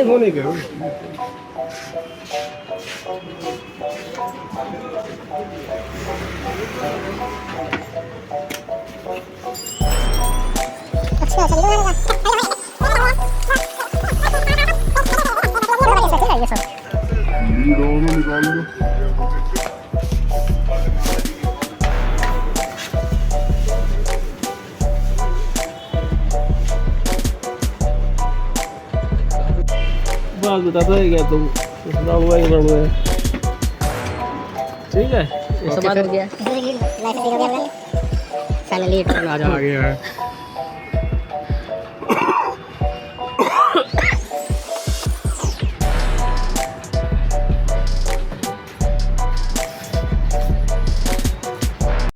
होने के बाजूला रह गया तुम ठीक है ये सब बात हो गया फाइनली आ गया है।